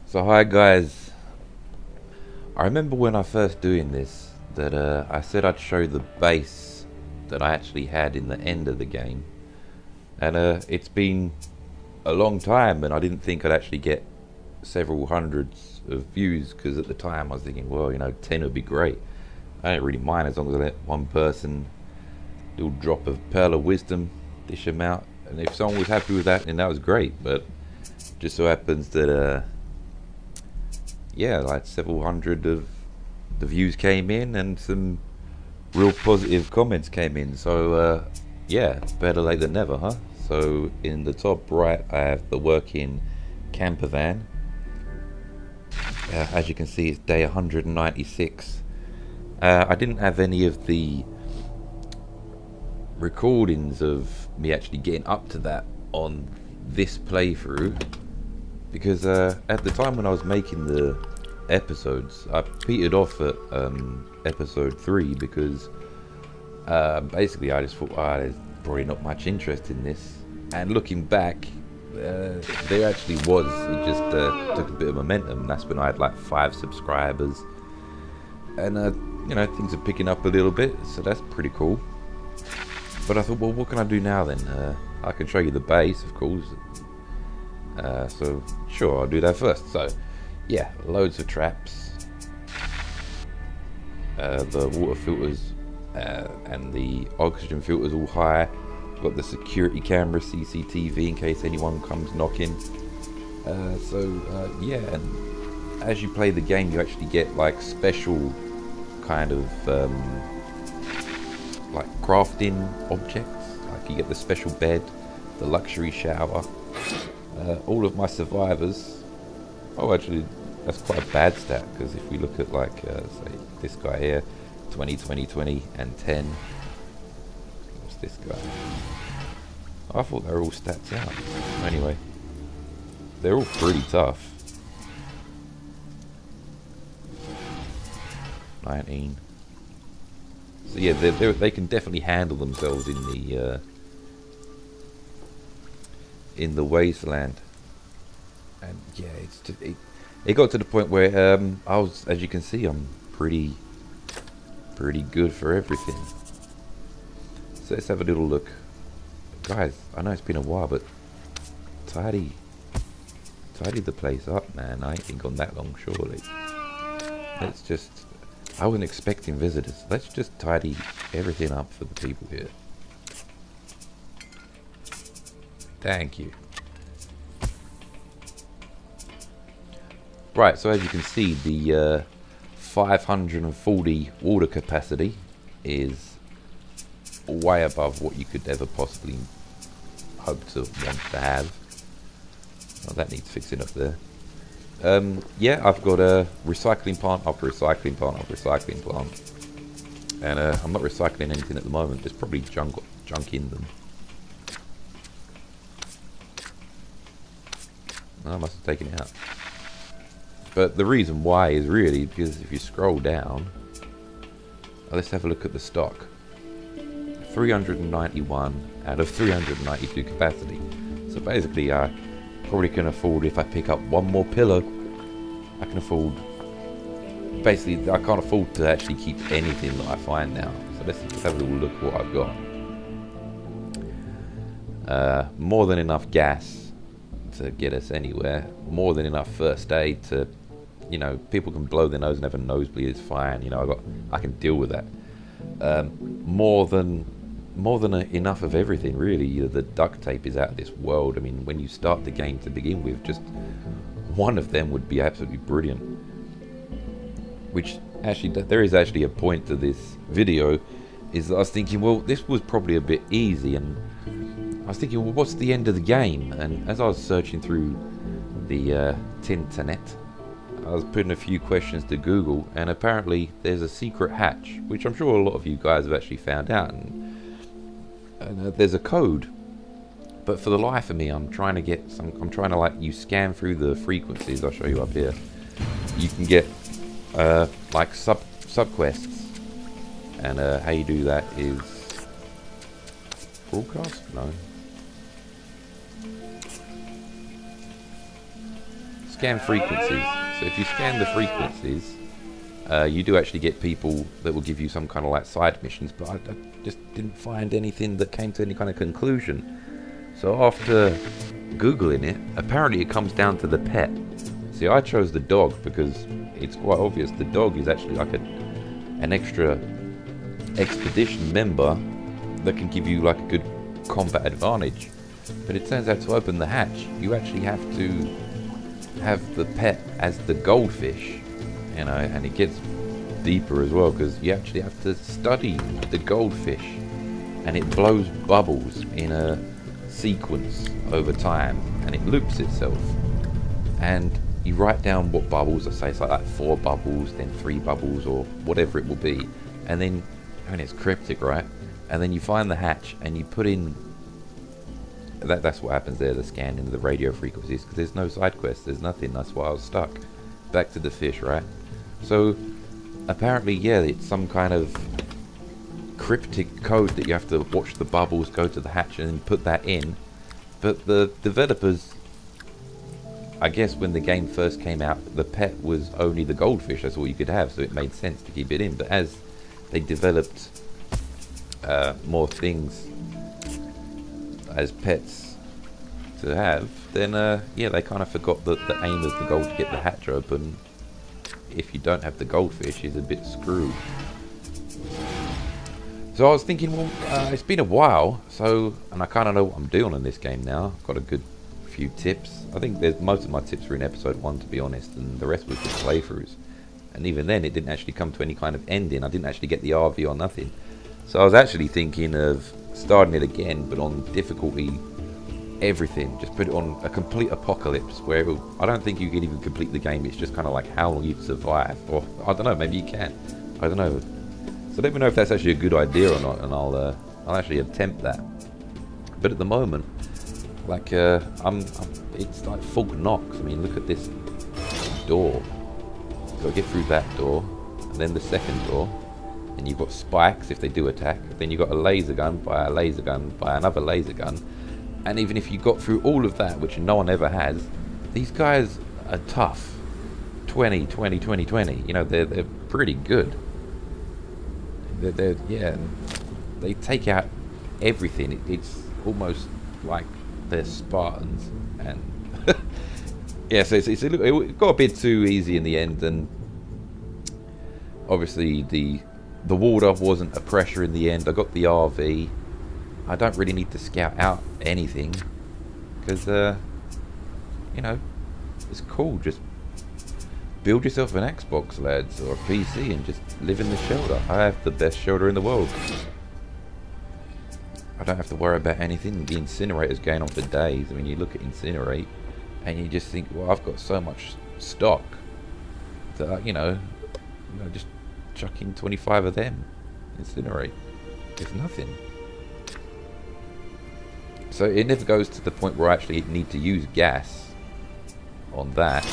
So hi guys, I remember when I first doing this that I said I'd show the base that I actually had in the end of the game, and it's been a long time and I didn't think I'd actually get several hundreds of views, because at the time I was thinking, well, 10 would be great. I don't really mind as long as I let one person little drop of pearl of wisdom dish them out, and if someone was happy with that, then that was great. But just so happens that yeah, like several hundred of the views came in and some real positive comments came in. So yeah, better late than never, huh? So in the top right, I have the working camper van. As you can see, it's day 196. I didn't have any of the recordings of me actually getting up to that on this playthrough, because at the time when I was making the episodes, I petered off at episode 3 because basically I just thought, there's probably not much interest in this. And looking back, there actually was. It just took a bit of momentum. That's when I had like 5 subscribers, and things are picking up a little bit, so that's pretty cool. But I thought, well, what can I do now then? I can show you the base, of course. So sure, I'll do that first. So yeah, loads of traps, the water filters and the oxygen filters all high. Got the security camera, CCTV, in case anyone comes knocking. Yeah, and as you play the game, you actually get like special kind of like crafting objects. Like you get the special bed, the luxury shower. All of my survivors. Oh, actually, that's quite a bad stat, because if we look at like say this guy here, 20, 20, 20, and 10. What's this guy? I thought they were all stats out. Anyway, they're all pretty tough. 19. So yeah, they can definitely handle themselves in the wasteland. And yeah, it's just, it got to the point where I was, as you can see, I'm pretty good for everything. So let's have a little look, guys. I know it's been a while, but tidy the place up, man. I ain't been gone that long, surely. Let's just, I wasn't expecting visitors. Let's just tidy everything up for the people here. Thank you. Right, so as you can see, the 540 water capacity is way above what you could ever possibly hope to want to have. Oh, that needs fixing up there. Yeah, I've got a recycling plant after recycling plant after recycling plant, and I'm not recycling anything at the moment. There's probably junk in them. I must have taken it out. But the reason why is really because if you scroll down, let's have a look at the stock. 391 out of 392 capacity. So basically I probably can afford, if I pick up one more pillow, I can afford, basically I can't afford to actually keep anything that I find now. So let's have a little look at what I've got. More than enough gas to get us anywhere. More than enough first aid to, people can blow their nose and have a nosebleed, it's fine. I can deal with that. More than enough of everything, really. The duct tape is out of this world. I mean, when you start the game to begin with, just one of them would be absolutely brilliant. Which actually, there is actually a point to this video, is that I was thinking, well, this was probably a bit easy, and I was thinking, well, what's the end of the game? And as I was searching through the Tinternet, I was putting a few questions to Google, and apparently there's a secret hatch, which I'm sure a lot of you guys have actually found out, and there's a code. But for the life of me, I'm trying to like, you scan through the frequencies. I'll show you up here. You can get like sub quests, and how you do that is broadcast. No. scan frequencies. So if you scan the frequencies, you do actually get people that will give you some kind of like side missions, but I just didn't find anything that came to any kind of conclusion. So after Googling it, apparently it comes down to the pet. See, I chose the dog because it's quite obvious the dog is actually like an extra expedition member that can give you like a good combat advantage. But it turns out to open the hatch, you actually have to have the pet as the goldfish, you know, and it gets deeper as well because you actually have to study the goldfish, and it blows bubbles in a sequence over time, and it loops itself, and you write down what bubbles. I say it's like 4 bubbles, then 3 bubbles, or whatever it will be, and then, I mean, it's cryptic, right? And then you find the hatch and you put in that's what happens there, the scan into the radio frequencies, because there's no side quest, there's nothing. That's why I was stuck. Back to the fish, right? So apparently, yeah, it's some kind of cryptic code that you have to watch the bubbles go to the hatch and then put that in. But the developers, I guess when the game first came out, the pet was only the goldfish, that's all you could have, so it made sense to keep it in. But as they developed more things as pets to have, then yeah, they kind of forgot that the aim of the goal to get the hatch open, if you don't have the goldfish, is a bit screwed. So I was thinking, well, it's been a while, so, and I kind of know what I'm doing in this game now. I've got a good few tips. I think most of my tips were in episode 1, to be honest, and the rest was just playthroughs. And even then, it didn't actually come to any kind of ending. I didn't actually get the RV or nothing. So I was actually thinking of starting it again, but on difficulty everything. Just put it on a complete apocalypse, where I don't think you can even complete the game. It's just kind of like how long you've survived, or I don't know, maybe you can. I don't know. So let me know if that's actually a good idea or not, and I'll actually attempt that. But at the moment, like it's like Fort Knox. I mean, look at this door. Got to get through that door, and then the second door. And you've got spikes if they do attack. Then you've got a laser gun by a laser gun by another laser gun. And even if you got through all of that, which no one ever has, these guys are tough. 20, 20, 20, 20. You know, they're pretty good. Yeah, they take out everything. It's almost like they're Spartans. And yeah, so it got a bit too easy in the end. And obviously the water wasn't a pressure in the end. I got the RV. I don't really need to scout out anything because, you know, it's cool. Just build yourself an Xbox, lads, or a PC, and just live in the shelter. I have the best shelter in the world. I don't have to worry about anything. The incinerator's going on for days. I mean, you look at Incinerate and you just think, well, I've got so much stock that, you know, just chuck in 25 of them. Incinerate. It's nothing. So it never goes to the point where I actually need to use gas on that.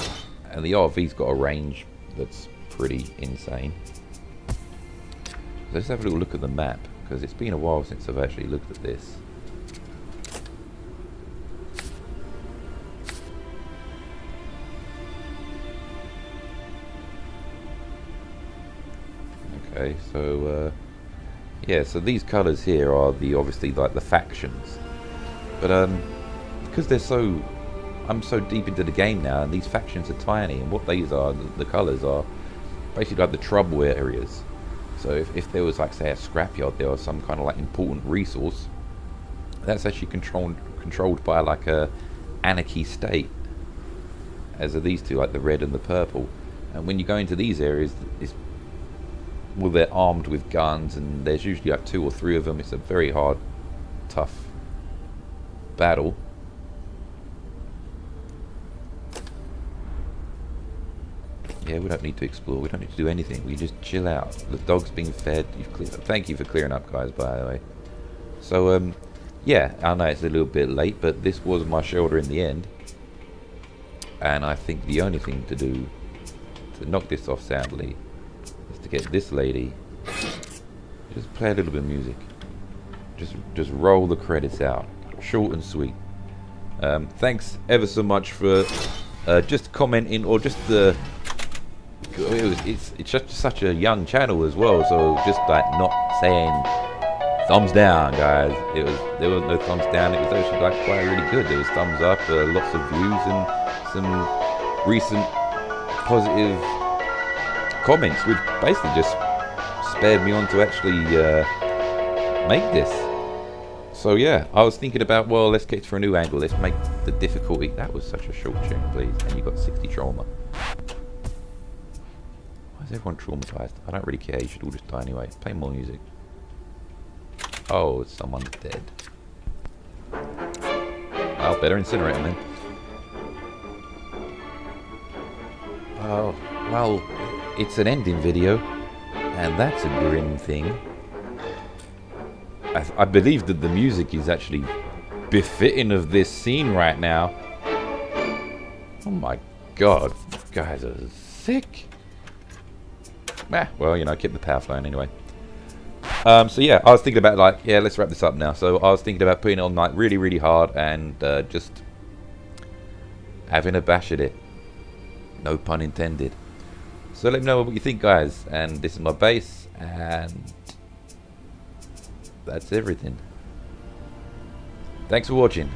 And the RV's got a range that's pretty insane. So let's have a little look at the map, because it's been a while since I've actually looked at this. Okay, so yeah, so these colours here are obviously like the factions, but because I'm so deep into the game now, and these factions are tiny, and what these are, the colours are basically like the trouble areas. So if there was, like, say, a scrapyard there, or some kind of like important resource, that's actually controlled by like a anarchy state, as are these two, like the red and the purple. And when you go into these areas, well, they're armed with guns, and there's usually like 2 or 3 of them. It's a very hard, tough battle. Yeah, we don't need to explore. We don't need to do anything. We just chill out. The dog's being fed. Thank you for clearing up, guys, by the way. So, yeah, I know it's a little bit late, but this was my shelter in the end. And I think the only thing to do to knock this off soundly is to get this lady. Just play a little bit of music. Just roll the credits out. Short and sweet. Thanks ever so much for just commenting, or just the it's just such a young channel as well, so just like not saying thumbs down, guys. There was no thumbs down. It was actually like quite really good. There was thumbs up, lots of views, and some recent positive comments, which basically just spared me on to actually make this. So yeah, I was thinking about, well, let's get for a new angle. Let's make the difficulty. That was such a short tune, please. And you got 60 trauma. Why is everyone traumatized? I don't really care. You should all just die anyway. Play more music. Oh, someone's dead. Well, better incinerate him then. Oh, well, it's an ending video, and that's a grim thing. I believe that the music is actually befitting of this scene right now. Oh my god, you guys are sick. Well, you know, keep the power flowing anyway. So yeah, I was thinking about like, yeah, let's wrap this up now. So I was thinking about putting it on like really, really hard and just having a bash at it. No pun intended. So let me know what you think, guys. And this is my bass, and that's everything. Thanks for watching.